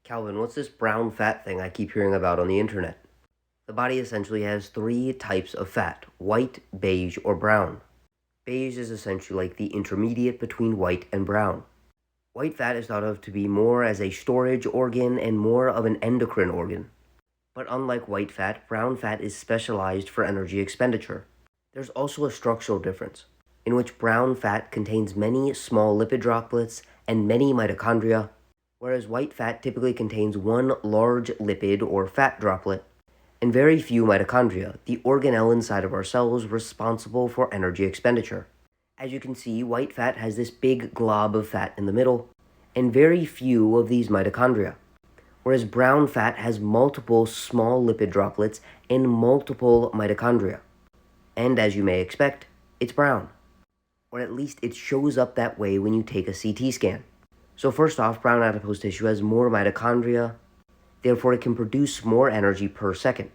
Calvin, what's this brown fat thing I keep hearing about on the internet? The body essentially has three types of fat: white, beige, or brown. Beige is essentially like the intermediate between white and brown. White fat is thought of to be more as a storage organ and more of an endocrine organ. But unlike white fat, brown fat is specialized for energy expenditure. There's also a structural difference, in which brown fat contains many small lipid droplets and many mitochondria, whereas white fat typically contains one large lipid or fat droplet and very few mitochondria, the organelle inside of our cells responsible for energy expenditure. As you can see, white fat has this big glob of fat in the middle, and very few of these mitochondria, whereas brown fat has multiple small lipid droplets and multiple mitochondria. And as you may expect, it's brown. Or at least it shows up that way when you take a CT scan. So first off, brown adipose tissue has more mitochondria, therefore it can produce more energy per second.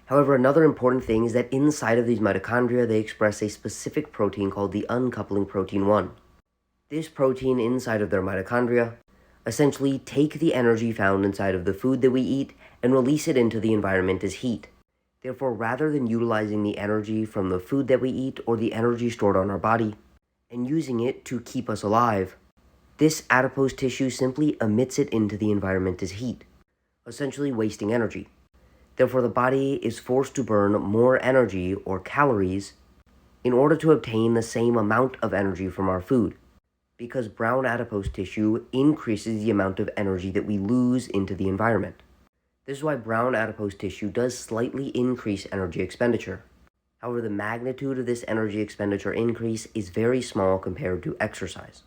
However, another important thing is that inside of these mitochondria, they express a specific protein called the uncoupling protein 1. This protein inside of their mitochondria essentially take the energy found inside of the food that we eat and release it into the environment as heat. Therefore, rather than utilizing the energy from the food that we eat or the energy stored on our body and using it to keep us alive, this adipose tissue simply emits it into the environment as heat, essentially wasting energy. Therefore, the body is forced to burn more energy or calories in order to obtain the same amount of energy from our food, because brown adipose tissue increases the amount of energy that we lose into the environment. This is why brown adipose tissue does slightly increase energy expenditure. However, the magnitude of this energy expenditure increase is very small compared to exercise.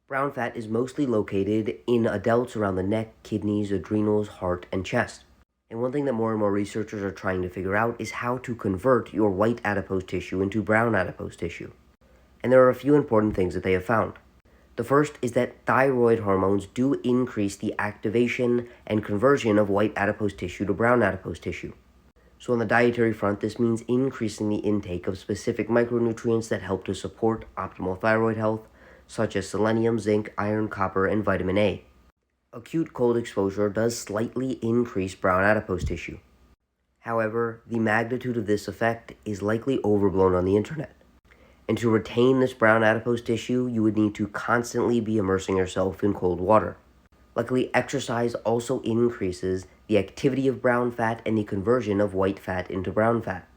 Brown fat is mostly located in adults around the neck, kidneys, adrenals, heart, and chest. And one thing that more and more researchers are trying to figure out is how to convert your white adipose tissue into brown adipose tissue. And there are a few important things that they have found. The first is that thyroid hormones do increase the activation and conversion of white adipose tissue to brown adipose tissue. So on the dietary front, this means increasing the intake of specific micronutrients that help to support optimal thyroid health, such as selenium, zinc, iron, copper, and vitamin A. Acute cold exposure does slightly increase brown adipose tissue. However, the magnitude of this effect is likely overblown on the internet. And to retain this brown adipose tissue, you would need to constantly be immersing yourself in cold water. Luckily, exercise also increases the activity of brown fat and the conversion of white fat into brown fat.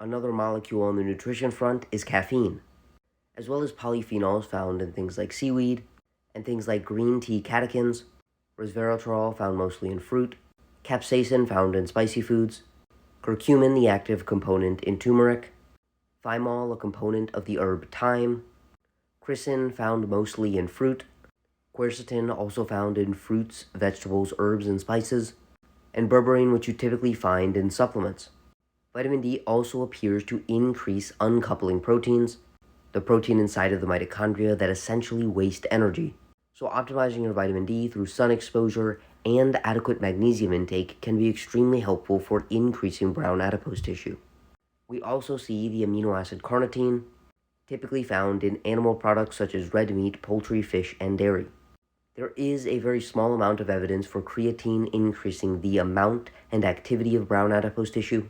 Another molecule on the nutrition front is caffeine, as well as polyphenols found in things like seaweed and things like green tea catechins, resveratrol found mostly in fruit, capsaicin found in spicy foods, curcumin, the active component in turmeric, thymol, a component of the herb thyme, chrysin found mostly in fruit, quercetin also found in fruits, vegetables, herbs, and spices, and berberine, which you typically find in supplements. Vitamin D also appears to increase uncoupling proteins, the protein inside of the mitochondria that essentially waste energy. So optimizing your vitamin D through sun exposure and adequate magnesium intake can be extremely helpful for increasing brown adipose tissue. We also see the amino acid carnitine, typically found in animal products such as red meat, poultry, fish, and dairy. There is a very small amount of evidence for creatine increasing the amount and activity of brown adipose tissue,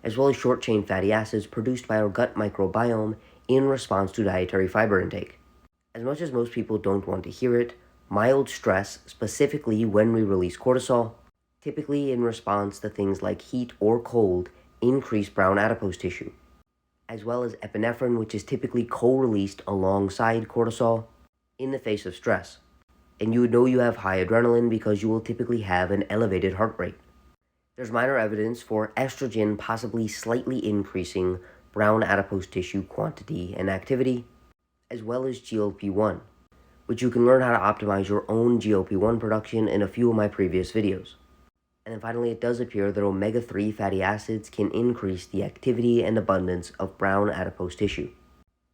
as well as short-chain fatty acids produced by our gut microbiome in response to dietary fiber intake. As much as most people don't want to hear it, mild stress, specifically when we release cortisol, typically in response to things like heat or cold, increase brown adipose tissue, as well as epinephrine, which is typically co-released alongside cortisol in the face of stress. And you would know you have high adrenaline because you will typically have an elevated heart rate. There's minor evidence for estrogen possibly slightly increasing brown adipose tissue quantity and activity, as well as GLP-1, which you can learn how to optimize your own GLP-1 production in a few of my previous videos. And then finally, it does appear that omega-3 fatty acids can increase the activity and abundance of brown adipose tissue.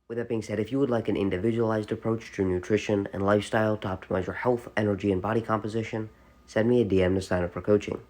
With that being said, if you would like an individualized approach to nutrition and lifestyle to optimize your health, energy, and body composition, send me a DM to sign up for coaching.